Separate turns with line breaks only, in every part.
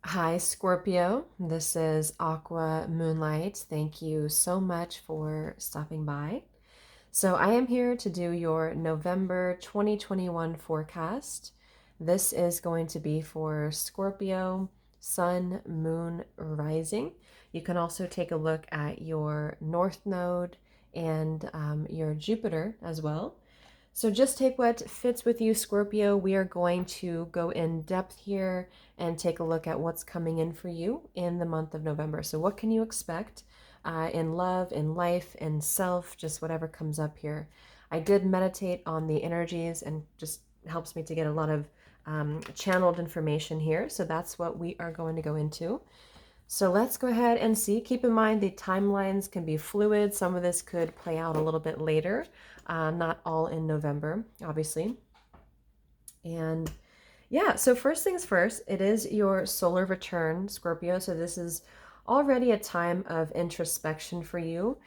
Hi, Scorpio. This is Aqua Moonlight. Thank you so much for stopping by. So, I am here to do your November 2021 forecast. This is going to be for Scorpio, Sun, Moon, Rising. You can also take a look at your North Node and your Jupiter as well. So just take what fits with you, Scorpio. We are going to go in depth here and take a look at what's coming in for you in the month of November. So, what can you expect in love, in life, in self, just whatever comes up here? I did meditate on the energies and just helps me to get a lot of channeled information here. So, that's what we are going to go into. So let's go ahead and see. Keep in mind the timelines can be fluid. Some of this could play out a little bit later, not all in November, obviously. And yeah, so first things first, it is your solar return, Scorpio. So this is already a time of introspection for you.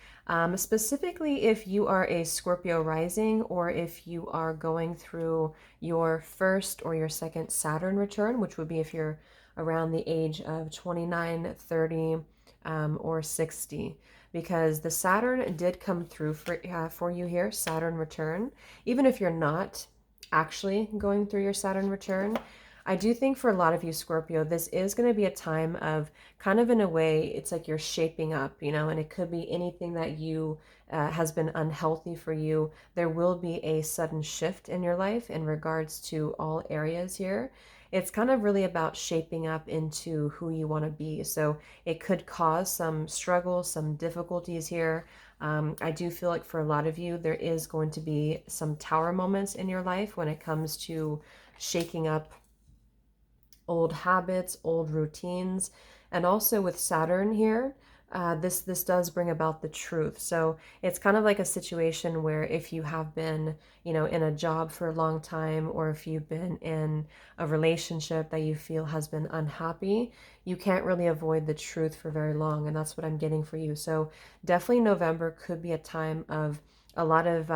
Specifically, if you are a Scorpio rising or if you are going through your first or your second Saturn return, which would be if you're around the age of 29, 30, or 60. Because the Saturn did come through for you here, Saturn return. Even if you're not actually going through your Saturn return, I do think for a lot of you, Scorpio, this is going to be a time of kind of in a way, it's like you're shaping up, and it could be anything that you has been unhealthy for you. There will be a sudden shift in your life in regards to all areas here. It's kind of really about shaping up into who you want to be. So it could cause some struggles, some difficulties here. I do feel like for a lot of you, there is going to be some tower moments in your life when it comes to shaking up old habits, old routines, and also with Saturn here, this does bring about the truth. So it's kind of like a situation where if you have been, in a job for a long time, or if you've been in a relationship that you feel has been unhappy, you can't really avoid the truth for very long, and that's what I'm getting for you. So definitely November could be a time of a lot of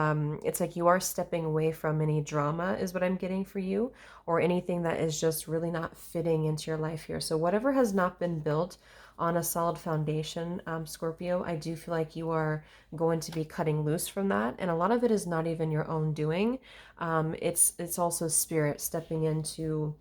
it's like you are stepping away from any drama is what I'm getting for you, or anything that is just really not fitting into your life here. So whatever has not been built on a solid foundation, Scorpio, I do feel like you are going to be cutting loose from that, and a lot of it is not even your own doing. It's also spirit stepping into,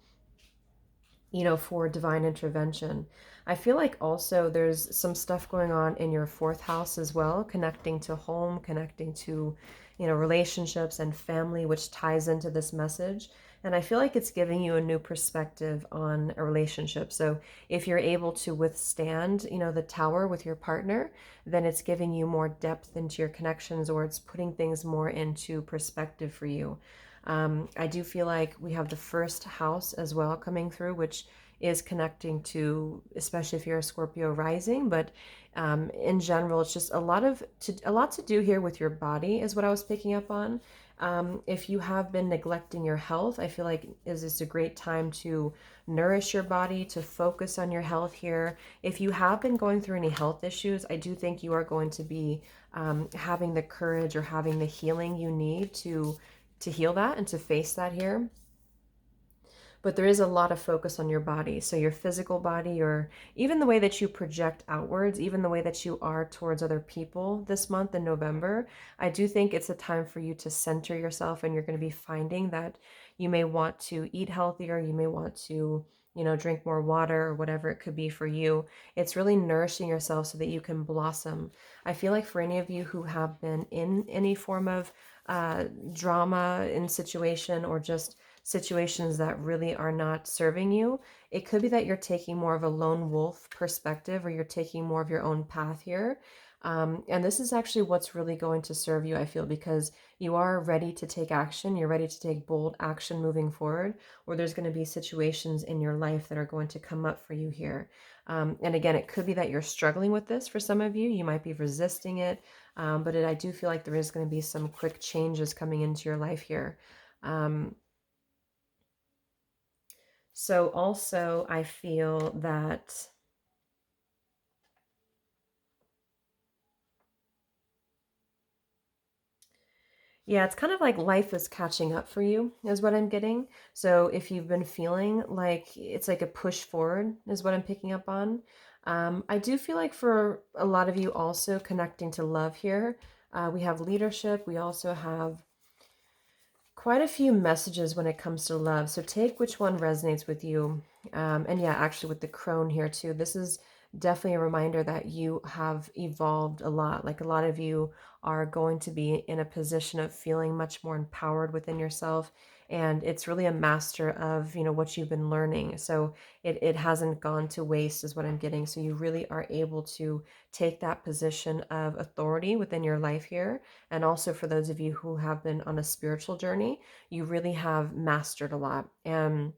for divine intervention. I feel like also there's some stuff going on in your fourth house as well, connecting to home, connecting to, relationships and family, which ties into this message. And I feel like it's giving you a new perspective on a relationship. So if you're able to withstand, the tower with your partner, then it's giving you more depth into your connections, or it's putting things more into perspective for you. I do feel like we have the first house as well coming through, which is connecting to, especially if you're a Scorpio rising, but in general, it's just a lot to do here with your body is what I was picking up on. If you have been neglecting your health, I feel like is this a great time to nourish your body, to focus on your health here. If you have been going through any health issues, I do think you are going to be having the courage or having the healing you need to heal that and to face that here. But there is a lot of focus on your body. So your physical body, or even the way that you project outwards, even the way that you are towards other people this month in November, I do think it's a time for you to center yourself, and you're going to be finding that you may want to eat healthier, you may want to, drink more water, or whatever it could be for you. It's really nourishing yourself so that you can blossom. I feel like for any of you who have been in any form of drama in situation, or just situations that really are not serving you, it could be that you're taking more of a lone wolf perspective, or you're taking more of your own path here. And this is actually what's really going to serve you, I feel, because you are ready to take action. You're ready to take bold action moving forward, or there's going to be situations in your life that are going to come up for you here. And again, it could be that you're struggling with this for some of you. You might be resisting it, but I do feel like there is going to be some quick changes coming into your life here. So also, I feel that, Yeah, it's kind of like life is catching up for you, is what I'm getting. So if you've been feeling like it's like a push forward, is what I'm picking up on. I do feel like for a lot of you also connecting to love here, we have leadership. We also have quite a few messages when it comes to love. So take which one resonates with you. And yeah, actually, with the crone here too, this is definitely a reminder that you have evolved a lot. Like a lot of you are going to be in a position of feeling much more empowered within yourself. And it's really a master of, what you've been learning. So it hasn't gone to waste, is what I'm getting. So you really are able to take that position of authority within your life here. And also for those of you who have been on a spiritual journey, you really have mastered a lot. And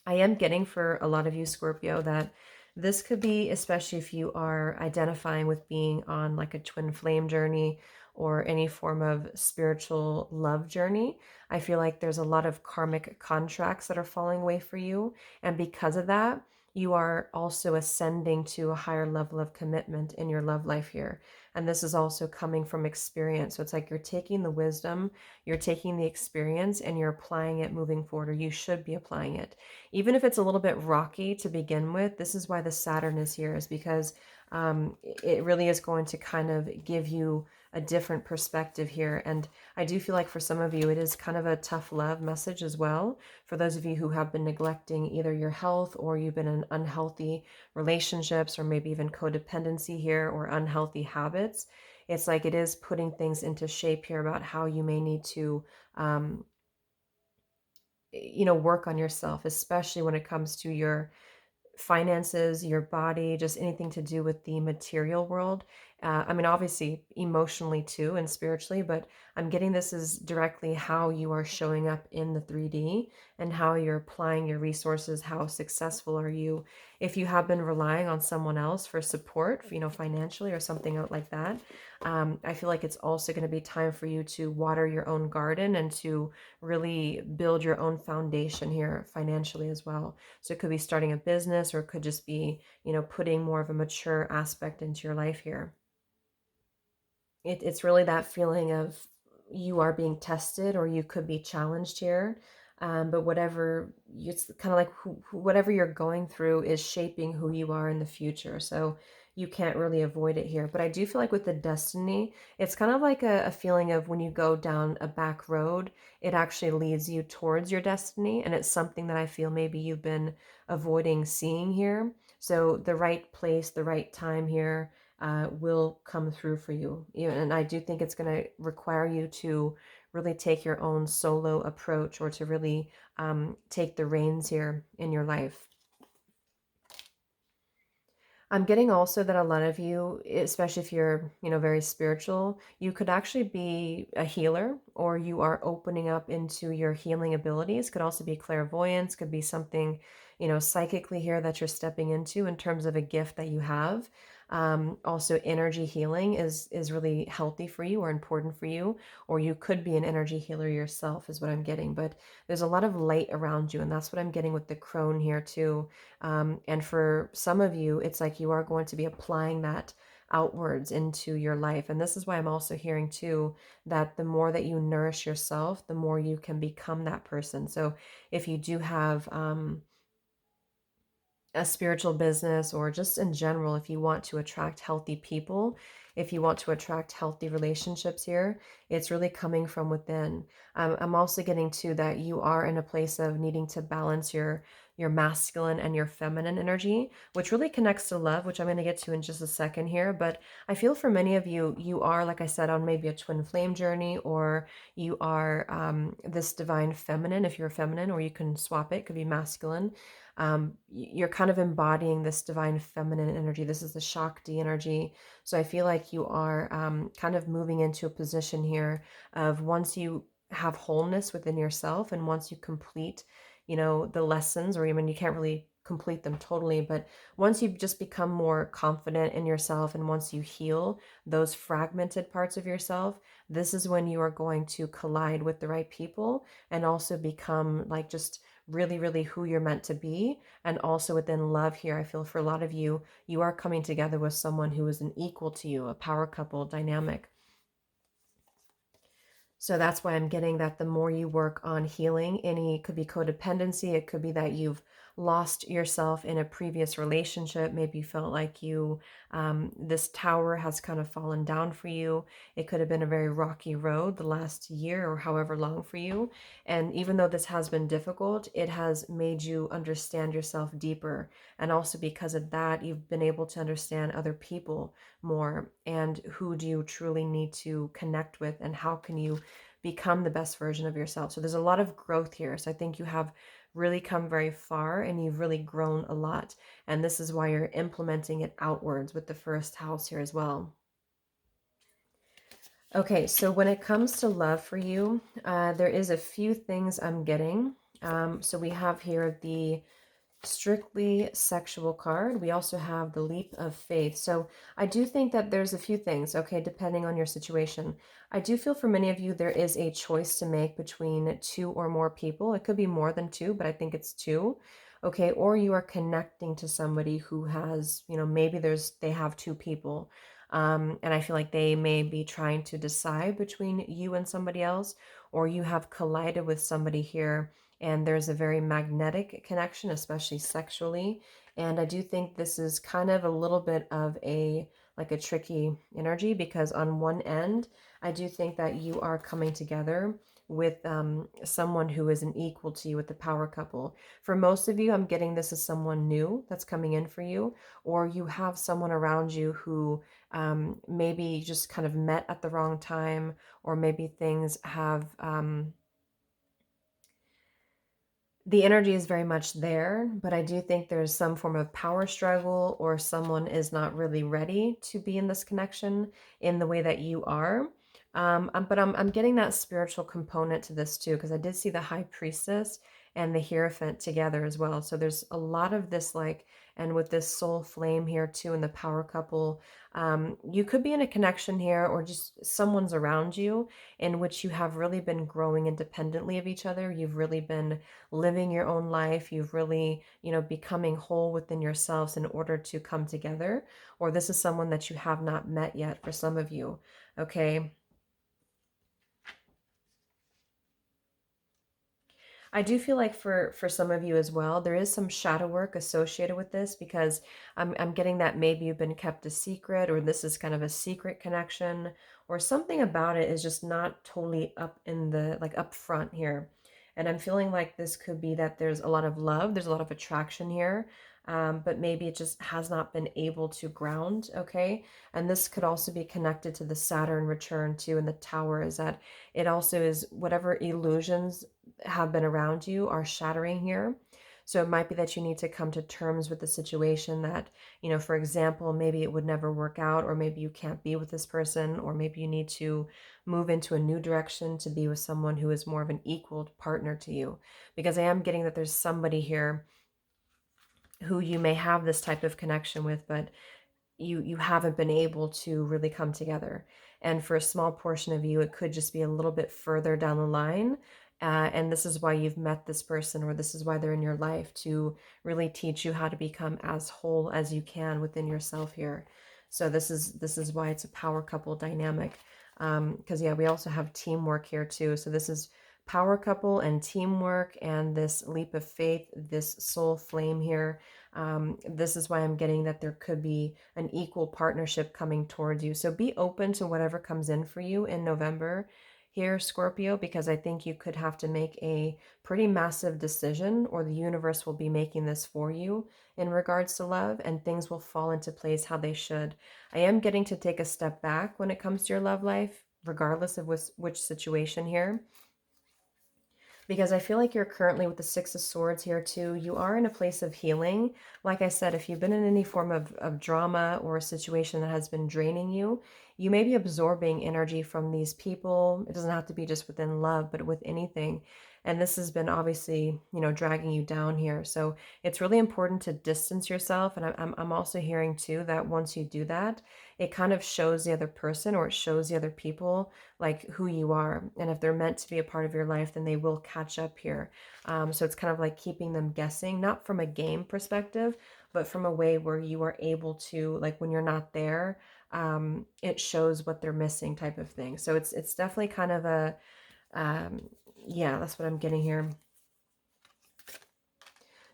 I am getting for a lot of you, Scorpio, that this could be, especially if you are identifying with being on like a twin flame journey or any form of spiritual love journey. I feel like there's a lot of karmic contracts that are falling away for you. And because of that, you are also ascending to a higher level of commitment in your love life here. And this is also coming from experience. So it's like you're taking the wisdom, you're taking the experience, and you're applying it moving forward, or you should be applying it even if it's a little bit rocky to begin with. This is why the Saturn is here, is because it really is going to kind of give you a different perspective here. And I do feel like for some of you, it is kind of a tough love message as well. For those of you who have been neglecting either your health, or you've been in unhealthy relationships, or maybe even codependency here, or unhealthy habits, it's like it is putting things into shape here about how you may need to um, work on yourself, especially when it comes to your finances, your body, just anything to do with the material world. I mean, obviously, emotionally too, and spiritually, but I'm getting this is directly how you are showing up in the 3D and how you're applying your resources. How successful are you? If you have been relying on someone else for support, financially or something out like that, I feel like it's also going to be time for you to water your own garden and to really build your own foundation here financially as well. So it could be starting a business, or it could just be, putting more of a mature aspect into your life here. It's really that feeling of you are being tested, or you could be challenged here. But whatever, it's kind of like whatever you're going through is shaping who you are in the future. So you can't really avoid it here. But I do feel like with the destiny, it's kind of like a feeling of when you go down a back road, it actually leads you towards your destiny. And it's something that I feel maybe you've been avoiding seeing here. So the right place, the right time here will come through for you. And I do think it's going to require you to really take your own solo approach, or to really take the reins here in your life. I'm getting also that a lot of you, especially if you're, very spiritual, you could actually be a healer, or you are opening up into your healing abilities. Could also be clairvoyance, could be something, psychically here that you're stepping into in terms of a gift that you have. Also, energy healing is really healthy for you or important for you, or you could be an energy healer yourself, is what I'm getting. But there's a lot of light around you, and that's what I'm getting with the crone here too. And for some of you, it's like you are going to be applying that outwards into your life. And this is why I'm also hearing too that the more that you nourish yourself, the more you can become that person. So if you do have a spiritual business, or just in general, if you want to attract healthy people, if you want to attract healthy relationships here, it's really coming from within. I'm also getting to that you are in a place of needing to balance your masculine and your feminine energy, which really connects to love, which I'm going to get to in just a second here. But I feel for many of you, you are, like I said, on maybe a twin flame journey, or you are this divine feminine if you're feminine, or you can swap it, could be masculine. You're kind of embodying this divine feminine energy. This is the Shakti energy. So I feel like you are kind of moving into a position here of, once you have wholeness within yourself, and once you complete, the lessons, or even you can't really complete them totally, but once you just become more confident in yourself, and once you heal those fragmented parts of yourself, this is when you are going to collide with the right people, and also become like just really, really who you're meant to be. And also within love here, I feel for a lot of you, you are coming together with someone who is an equal to you, a power couple dynamic. So that's why I'm getting that the more you work on healing, any could be codependency, it could be that you've lost yourself in a previous relationship. Maybe you felt like this tower has kind of fallen down for you. It could have been a very rocky road the last year or however long for you. And even though this has been difficult, it has made you understand yourself deeper. And also because of that, you've been able to understand other people more and who do you truly need to connect with and how can you become the best version of yourself. So there's a lot of growth here. So I think you have really come very far and you've really grown a lot. And this is why you're implementing it outwards with the first house here as well. Okay, so when it comes to love for you, there is a few things I'm getting. So we have here the strictly sexual card. We also have the leap of faith. So I do think that there's a few things, okay, depending on your situation. I do feel for many of you there is a choice to make between two or more people. It could be more than two, but I think it's two. Okay, or you are connecting to somebody who has, maybe they have two people. And I feel like they may be trying to decide between you and somebody else, or you have collided with somebody here and there's a very magnetic connection, especially sexually. And I do think this is kind of a little bit of a tricky energy because on one end, I do think that you are coming together with someone who is an equal to you with the power couple. For most of you, I'm getting this as someone new that's coming in for you, or you have someone around you who maybe just kind of met at the wrong time, or maybe things have the energy is very much there, but I do think there's some form of power struggle or someone is not really ready to be in this connection in the way that you are. But I'm getting that spiritual component to this too, because I did see the high priestess and the Hierophant together as well. So there's a lot of this and with this soul flame here too, and the power couple, you could be in a connection here or just someone's around you in which you have really been growing independently of each other. You've really been living your own life. You've really, becoming whole within yourselves in order to come together. Or this is someone that you have not met yet for some of you. Okay. I do feel like for some of you as well, there is some shadow work associated with this because I'm getting that maybe you've been kept a secret or this is kind of a secret connection or something about it is just not totally up in the up front here. And I'm feeling like this could be that there's a lot of love, there's a lot of attraction here, but maybe it just has not been able to ground, okay? And this could also be connected to the Saturn return too in the tower is that it also is whatever illusions have been around you are shattering here. So it might be that you need to come to terms with the situation that, for example, maybe it would never work out, or maybe you can't be with this person, or maybe you need to move into a new direction to be with someone who is more of an equal partner to you. Because I am getting that there's somebody here who you may have this type of connection with, but you haven't been able to really come together. And for a small portion of you, it could just be a little bit further down the line. And this is why you've met this person, or this is why they're in your life to really teach you how to become as whole as you can within yourself here. So this is why it's a power couple dynamic. Because yeah, we also have teamwork here too. So this is power couple and teamwork and this leap of faith, this soul flame here. This is why I'm getting that there could be an equal partnership coming towards you. So be open to whatever comes in for you in November here, Scorpio, because I think you could have to make a pretty massive decision, or the universe will be making this for you in regards to love, and things will fall into place how they should. I am getting to take a step back when it comes to your love life, regardless of which situation here, because I feel like you're currently with the Six of Swords here too. You are in a place of healing. Like I said, if you've been in any form of drama or a situation that has been draining you, you may be absorbing energy from these people. It doesn't have to be just within love, but with anything. And this has been obviously, dragging you down here. So it's really important to distance yourself. And I'm also hearing too that once you do that, it kind of shows the other person or it shows the other people like who you are. And if they're meant to be a part of your life, then they will catch up here. So it's kind of like keeping them guessing, not from a game perspective, but from a way where you are able to, like when you're not there, it shows what they're missing type of thing. So it's definitely kind of a, um, yeah, that's what I'm getting here.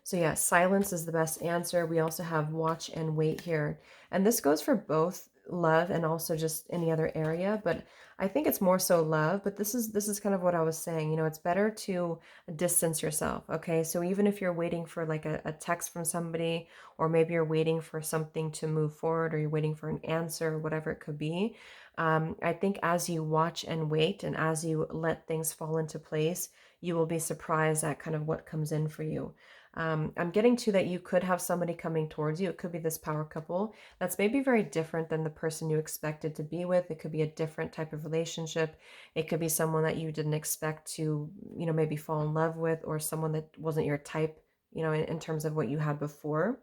So yeah, silence is the best answer. We also have watch and wait here. And this goes for both love and also just any other area, but I think it's more so love, but this is kind of what I was saying. It's better to distance yourself, okay? So even if you're waiting for like a text from somebody, or maybe you're waiting for something to move forward, or you're waiting for an answer, or whatever it could be, I think as you watch and wait and as you let things fall into place, you will be surprised at kind of what comes in for you. I'm getting to that you could have somebody coming towards you. It could be this power couple that's maybe very different than the person you expected to be with. It could be a different type of relationship. It could be someone that you didn't expect to, maybe fall in love with, or someone that wasn't your type, in terms of what you had before.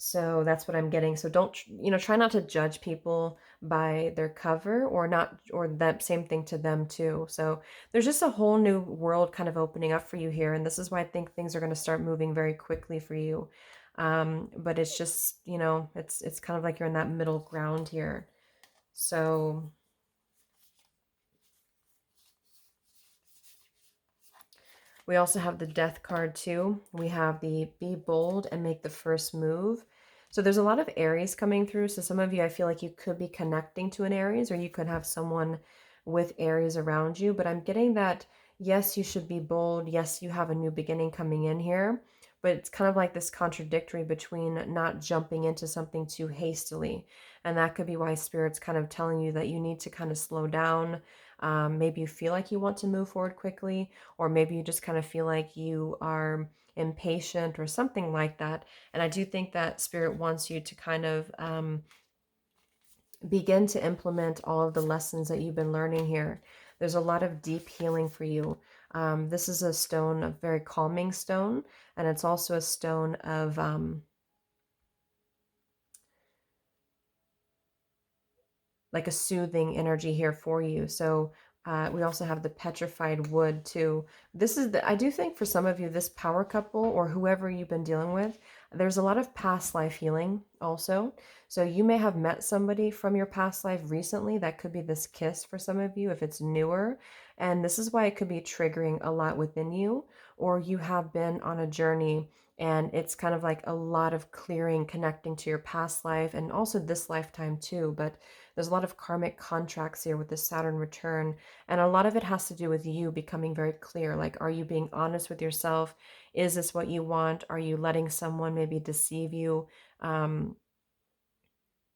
So that's what I'm getting. So don't, try not to judge people by their cover, or not, or that same thing to them too. So there's just a whole new world kind of opening up for you here. And this is why I think things are going to start moving very quickly for you. But it's just, it's kind of like you're in that middle ground here. So we also have the death card too. We have the be bold and make the first move. So there's a lot of Aries coming through. So some of you, I feel like you could be connecting to an Aries, or you could have someone with Aries around you. But I'm getting that, yes, you should be bold. Yes, you have a new beginning coming in here. But it's kind of like this contradictory between not jumping into something too hastily. And that could be why Spirit's kind of telling you that you need to kind of slow down. Maybe you feel like you want to move forward quickly, or maybe you just kind of feel like you are impatient or something like that. And I do think that Spirit wants you to kind of begin to implement all of the lessons that you've been learning here. There's a lot of deep healing for you. This is a stone, a very calming stone, and it's also a stone of like a soothing energy here for you. So we also have the petrified wood too. This is I do think for some of you, this power couple or whoever you've been dealing with, there's a lot of past life healing also. So you may have met somebody from your past life recently. That could be this kiss for some of you if it's newer. And this is why it could be triggering a lot within you, or you have been on a journey and it's kind of like a lot of clearing, connecting to your past life and also this lifetime too. But there's a lot of karmic contracts here with the Saturn return, and a lot of it has to do with you becoming very clear. Like, are you being honest with yourself? Is this what you want? Are you letting someone maybe deceive you um,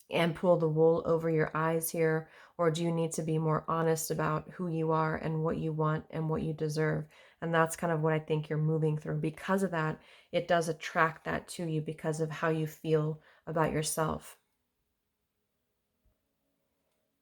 and pull the wool over your eyes here? Or do you need to be more honest about who you are and what you want and what you deserve? And that's kind of what I think you're moving through. Because of that, it does attract that to you because of how you feel about yourself.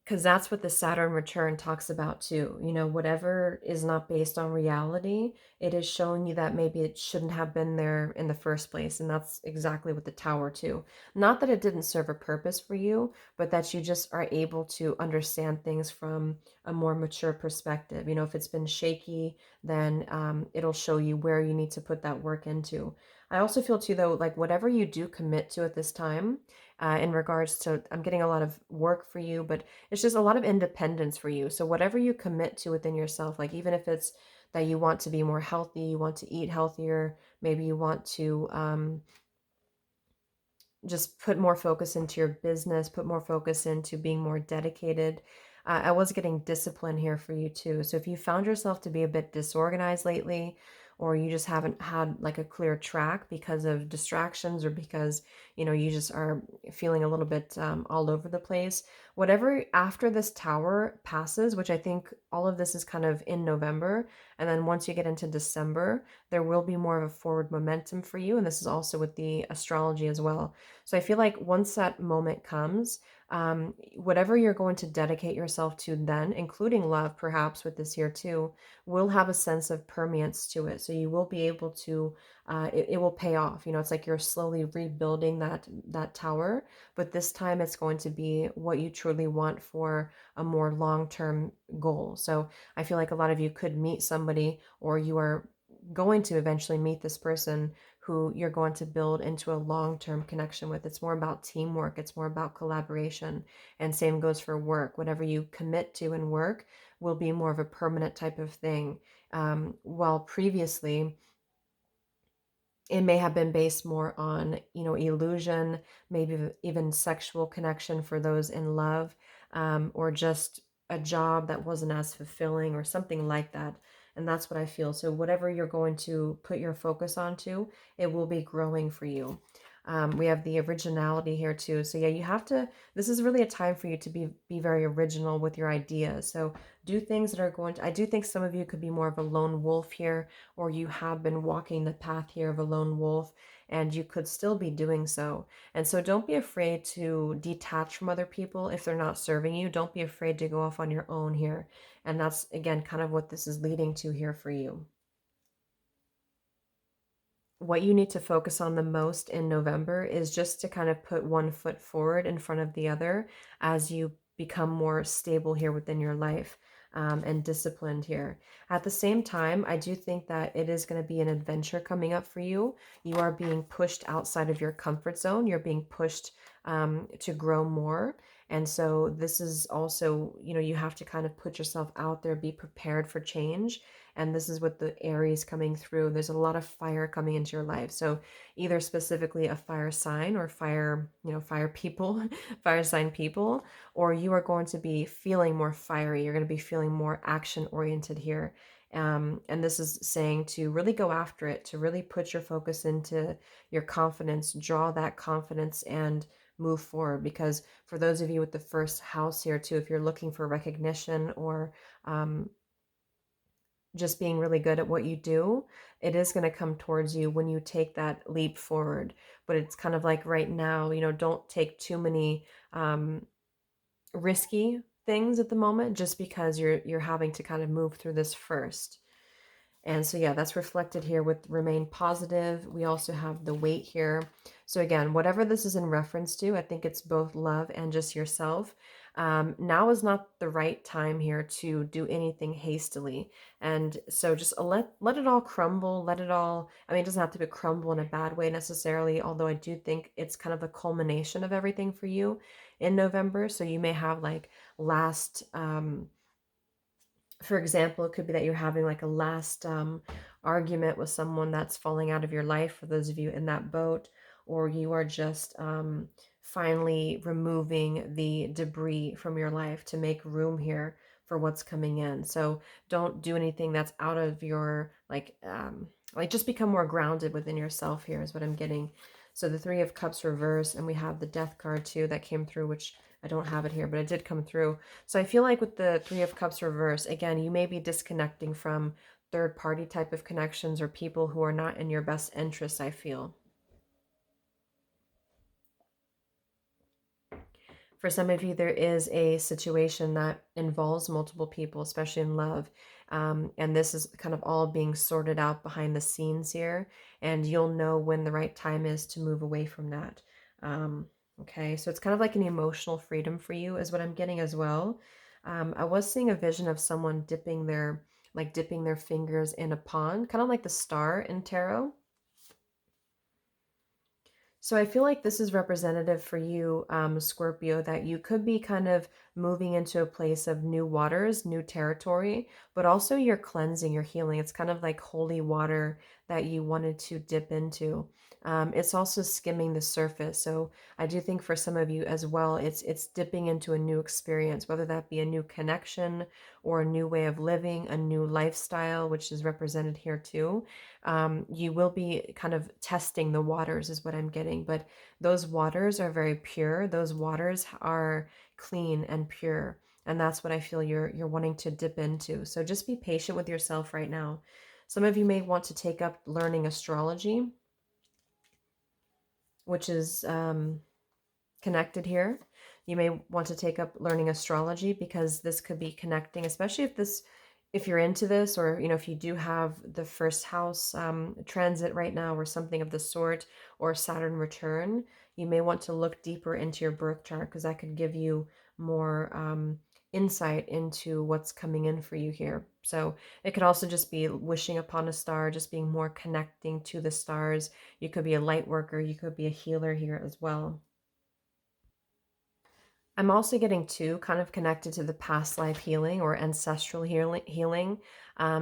Because that's what the Saturn return talks about too. Whatever is not based on reality, it is showing you that maybe it shouldn't have been there in the first place. And that's exactly what the Tower too. Not that it didn't serve a purpose for you, but that you just are able to understand things from a more mature perspective. If it's been shaky, then it'll show you where you need to put that work into. I also feel too, though, like whatever you do commit to at this time, in regards to, I'm getting a lot of work for you, but it's just a lot of independence for you. So whatever you commit to within yourself, like even if it's that you want to be more healthy, you want to eat healthier, maybe you want to just put more focus into your business, put more focus into being more dedicated. I was getting discipline here for you too. So if you found yourself to be a bit disorganized lately, or you just haven't had like a clear track because of distractions, or because you just are feeling a little bit all over the place, whatever, after this tower passes, which I think all of this is kind of in November, and then once you get into December, there will be more of a forward momentum for you. And this is also with the astrology as well. So I feel like once that moment comes, whatever you're going to dedicate yourself to then, including love, perhaps with this year too, will have a sense of permanence to it. So you will be able to, it will pay off. It's like you're slowly rebuilding that tower, but this time it's going to be what you truly want for a more long-term goal. So I feel like a lot of you could meet somebody, or you are going to eventually meet this person who you're going to build into a long-term connection with. It's more about teamwork, it's more about collaboration. And same goes for work. Whatever you commit to in work will be more of a permanent type of thing. While previously, it may have been based more on, illusion, maybe even sexual connection for those in love, or just a job that wasn't as fulfilling or something like that. And that's what I feel. So whatever you're going to put your focus onto, it will be growing for you. We have the originality here too. So yeah, you have to, this is really a time for you to be very original with your ideas. So do things that are going to, I do think some of you could be more of a lone wolf here, or you have been walking the path here of a lone wolf, and you could still be doing so. And so don't be afraid to detach from other people if they're not serving you. Don't be afraid to go off on your own here. And that's, again, kind of what this is leading to here for you. What you need to focus on the most in November is just to kind of put one foot forward in front of the other as you become more stable here within your life, and disciplined here. At the same time, I do think that it is going to be an adventure coming up for you. You are being pushed outside of your comfort zone. You're being pushed to grow more. And so this is also, you have to kind of put yourself out there, be prepared for change. And this is with the Aries coming through. There's a lot of fire coming into your life. So either specifically a fire sign or fire, fire people, fire sign people, or you are going to be feeling more fiery. You're going to be feeling more action oriented here. And this is saying to really go after it, to really put your focus into your confidence, draw that confidence and move forward. Because for those of you with the first house here too, if you're looking for recognition or just being really good at what you do, it is going to come towards you when you take that leap forward. But it's kind of like right now, don't take too many risky things at the moment, just because you're having to kind of move through this first. And so, yeah, that's reflected here with remain positive. We also have the weight here. So again, whatever this is in reference to, I think it's both love and just yourself. Now is not the right time here to do anything hastily. And so just let it all crumble. Let it all, I mean, it doesn't have to be crumble in a bad way necessarily, although I do think it's kind of the culmination of everything for you in November. So you may have like last, for example, it could be that you're having like a last argument with someone that's falling out of your life, for those of you in that boat, or you are just finally removing the debris from your life to make room here for what's coming in. So don't do anything that's out of your like just become more grounded within yourself here is what I'm getting. So the Three of Cups reverse, and we have the Death card too that came through, which I don't have it here, but it did come through. So I feel like with the Three of Cups reverse, again, you may be disconnecting from third party type of connections or people who are not in your best interest, I feel. For some of you, there is a situation that involves multiple people, especially in love. And this is kind of all being sorted out behind the scenes here. And you'll know when the right time is to move away from that. Okay, so it's kind of like an emotional freedom for you, is what I'm getting as well. I was seeing a vision of someone dipping their fingers in a pond, kind of like the star in tarot. So I feel like this is representative for you, Scorpio, that you could be kind of moving into a place of new waters, new territory, but also you're cleansing, you're healing. It's kind of like holy water that you wanted to dip into. It's also skimming the surface. So I do think for some of you as well, it's dipping into a new experience, whether that be a new connection or a new way of living, a new lifestyle, which is represented here too. You will be kind of testing the waters is what I'm getting, but those waters are very pure. Those waters are clean and pure. And that's what I feel you're wanting to dip into. So just be patient with yourself right now. Some of you may want to take up learning astrology, which is connected here. You may want to take up learning astrology because this could be connecting, especially if you're into this, or if you do have the first house transit right now or something of the sort, or Saturn return. You may want to look deeper into your birth chart because that could give you more insight into what's coming in for you here. So it could also just be wishing upon a star, just being more connecting to the stars. You could be a light worker, you could be a healer here as well. I'm also getting too kind of connected to the past life healing or ancestral healing.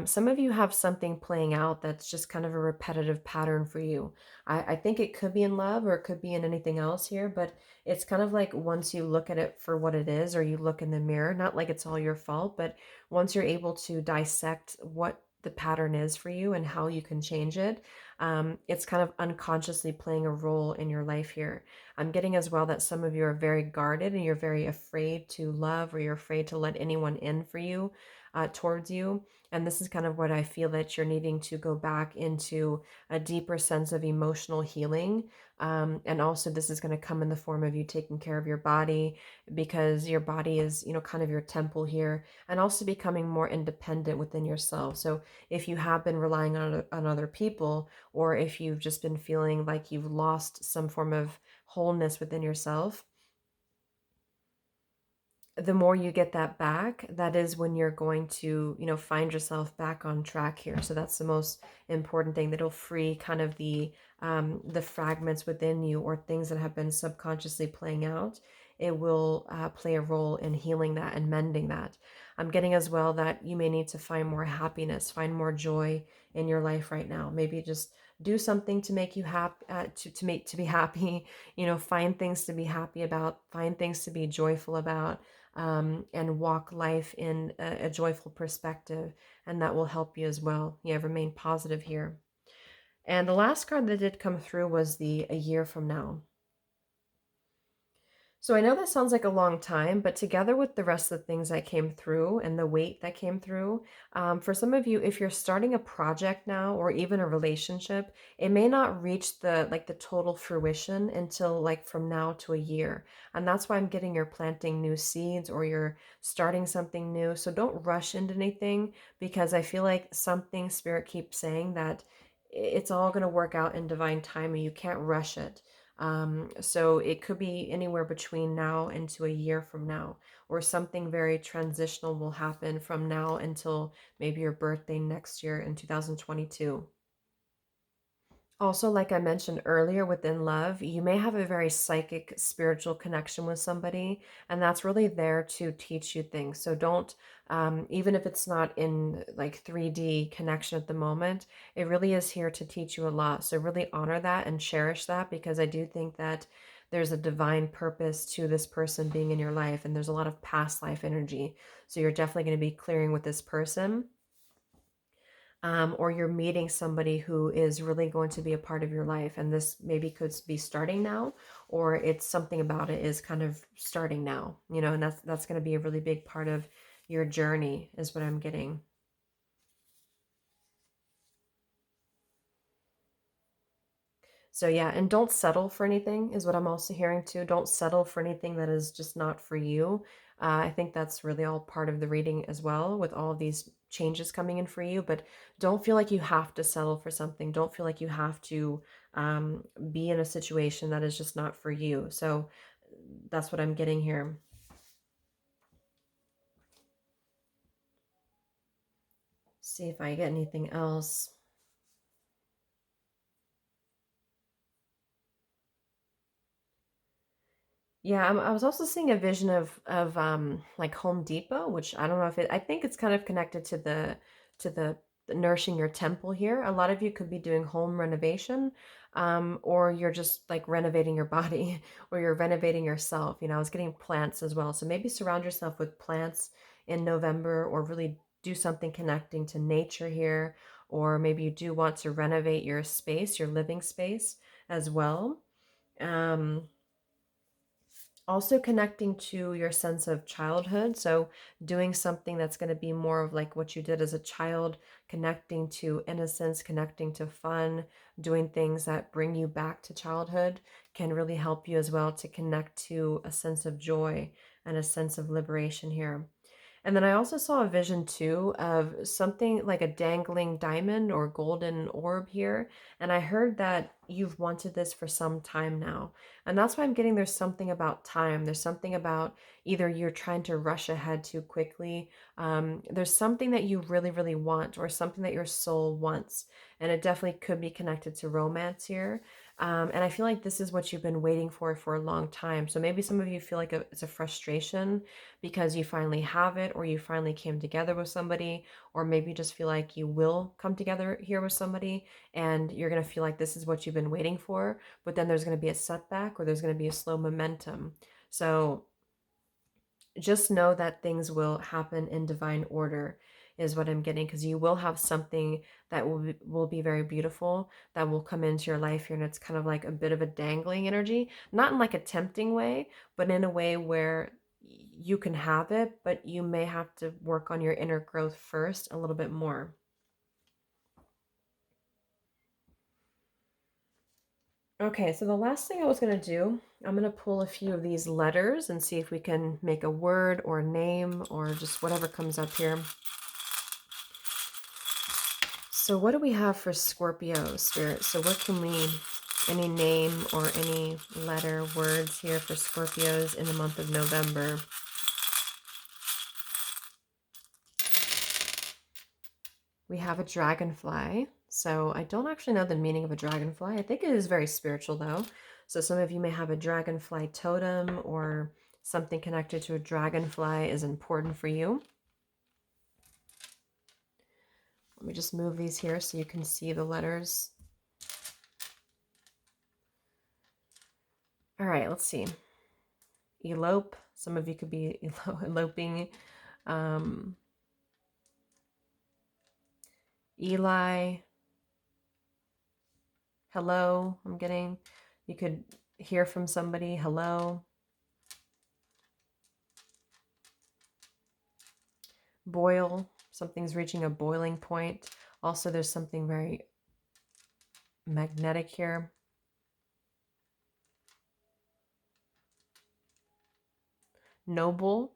Some of you have something playing out that's just kind of a repetitive pattern for you. I think it could be in love or it could be in anything else here, but it's kind of like once you look at it for what it is, or you look in the mirror, not like it's all your fault, but once you're able to dissect what the pattern is for you and how you can change it, it's kind of unconsciously playing a role in your life here. I'm getting as well that some of you are very guarded and you're very afraid to love, or you're afraid to let anyone in for you, towards you. And this is kind of what I feel that you're needing to go back into a deeper sense of emotional healing. And also, this is going to come in the form of you taking care of your body, because your body is, kind of your temple here, and also becoming more independent within yourself. So, if you have been relying on other people, or if you've just been feeling like you've lost some form of wholeness within yourself, the more you get that back, that is when you're going to, find yourself back on track here. So that's the most important thing. That'll free kind of the fragments within you, or things that have been subconsciously playing out. It will play a role in healing that and mending that. I'm getting as well that you may need to find more happiness, find more joy in your life right now. Maybe just do something to make you happy, to be happy. Find things to be happy about, find things to be joyful about, and walk life in a joyful perspective, and that will help you as well. Yeah, remain positive here. And the last card that did come through was the a year from now. So I know that sounds like a long time, but together with the rest of the things that came through and the weight that came through, for some of you, if you're starting a project now or even a relationship, it may not reach the total fruition until like from now to a year. And that's why I'm getting you're planting new seeds, or you're starting something new. So don't rush into anything, because I feel like something Spirit keeps saying that it's all going to work out in divine time and you can't rush it. So it could be anywhere between now and to a year from now, or something very transitional will happen from now until maybe your birthday next year in 2022. Also, like I mentioned earlier, within love, you may have a very psychic, spiritual connection with somebody, and that's really there to teach you things. So don't, even if it's not in like 3D connection at the moment, it really is here to teach you a lot. So really honor that and cherish that, because I do think that there's a divine purpose to this person being in your life, and there's a lot of past life energy. So you're definitely going to be clearing with this person, or you're meeting somebody who is really going to be a part of your life. And this maybe could be starting now, or it's something about it is kind of starting now, and that's going to be a really big part of your journey, is what I'm getting. So yeah, and don't settle for anything is what I'm also hearing too. Don't settle for anything that is just not for you. I think that's really all part of the reading as well, with all of these changes coming in for you. But don't feel like you have to settle for something. Don't feel like you have to be in a situation that is just not for you. So that's what I'm getting here. See if I get anything else. Yeah, I was also seeing a vision of like Home Depot, which I don't know if it. I think it's kind of connected to the nourishing your temple here. A lot of you could be doing home renovation, or you're just like renovating your body, or you're renovating yourself. I was getting plants as well, so maybe surround yourself with plants in November, or really do something connecting to nature here, or maybe you do want to renovate your space, your living space as well. Um, Also connecting to your sense of childhood. So doing something that's going to be more of like what you did as a child, connecting to innocence, connecting to fun, doing things that bring you back to childhood can really help you as well to connect to a sense of joy and a sense of liberation here. And then I also saw a vision too of something like a dangling diamond or golden orb here. And I heard that, you've wanted this for some time now. And that's why I'm getting there's something about time. There's something about either you're trying to rush ahead too quickly. There's something that you really, really want, or something that your soul wants. And it definitely could be connected to romance here. And I feel like this is what you've been waiting for a long time. So maybe some of you feel like it's a frustration because you finally have it, or you finally came together with somebody, or maybe you just feel like you will come together here with somebody and you're going to feel like this is what you've been waiting for, but then there's going to be a setback, or there's going to be a slow momentum. So just know that things will happen in divine order is what I'm getting, because you will have something that will be very beautiful that will come into your life here, and it's kind of like a bit of a dangling energy, not in like a tempting way, but in a way where you can have it, but you may have to work on your inner growth first a little bit more. Okay, so the last thing I was going to do, I'm going to pull a few of these letters and see if we can make a word or a name or just whatever comes up here. So what do we have for Scorpio, Spirit? So what can we, any name or any letter, words here for Scorpios in the month of November? We have a dragonfly. So I don't actually know the meaning of a dragonfly. I think it is very spiritual though. So some of you may have a dragonfly totem, or something connected to a dragonfly is important for you. Let me just move these here so you can see the letters. All right, let's see. Elope. Some of you could be eloping. Eli. Hello, I'm getting. You could hear from somebody. Hello. Boil. Something's reaching a boiling point. Also, there's something very magnetic here. Noble.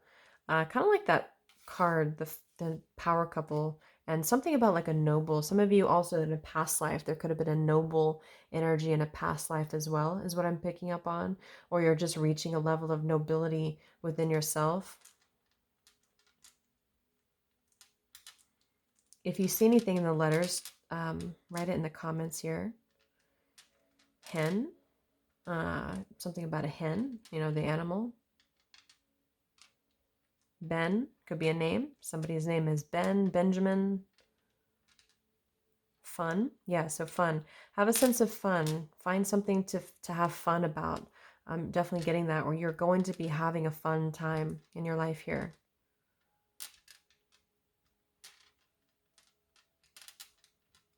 Kind of like that card, the power couple, and something about like a noble. Some of you also in a past life, there could have been a noble energy in a past life as well, is what I'm picking up on. Or you're just reaching a level of nobility within yourself. If you see anything in the letters, write it in the comments here. Hen. Something about a hen, you know, the animal. Ben, could be a name. Somebody's name is Ben, Benjamin. Fun. Yeah, so fun. Have a sense of fun. Find something to have fun about. I'm definitely getting that, or you're going to be having a fun time in your life here.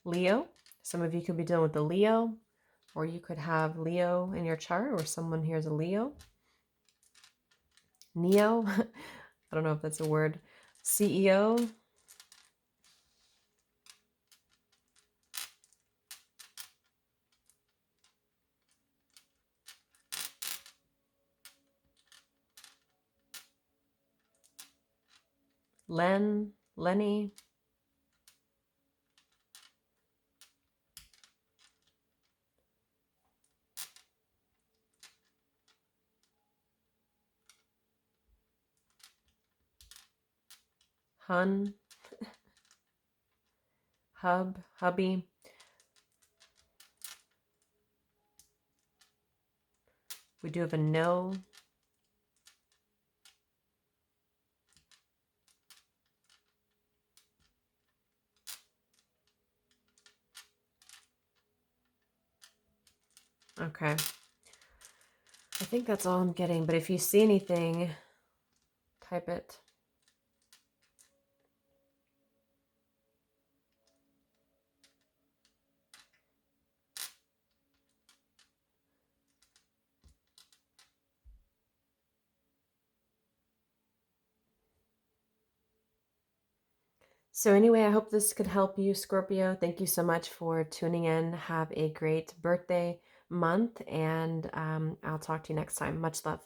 Leo. Some of you could be dealing with the Leo, or you could have Leo in your chart, or someone here is a Leo. Neo. I don't know if that's a word. CEO. Len. Lenny. Hun. Hub. Hubby. We do have a no. Okay. I think that's all I'm getting, but if you see anything, type it. So anyway, I hope this could help you, Scorpio. Thank you so much for tuning in. Have a great birthday month, and I'll talk to you next time. Much love.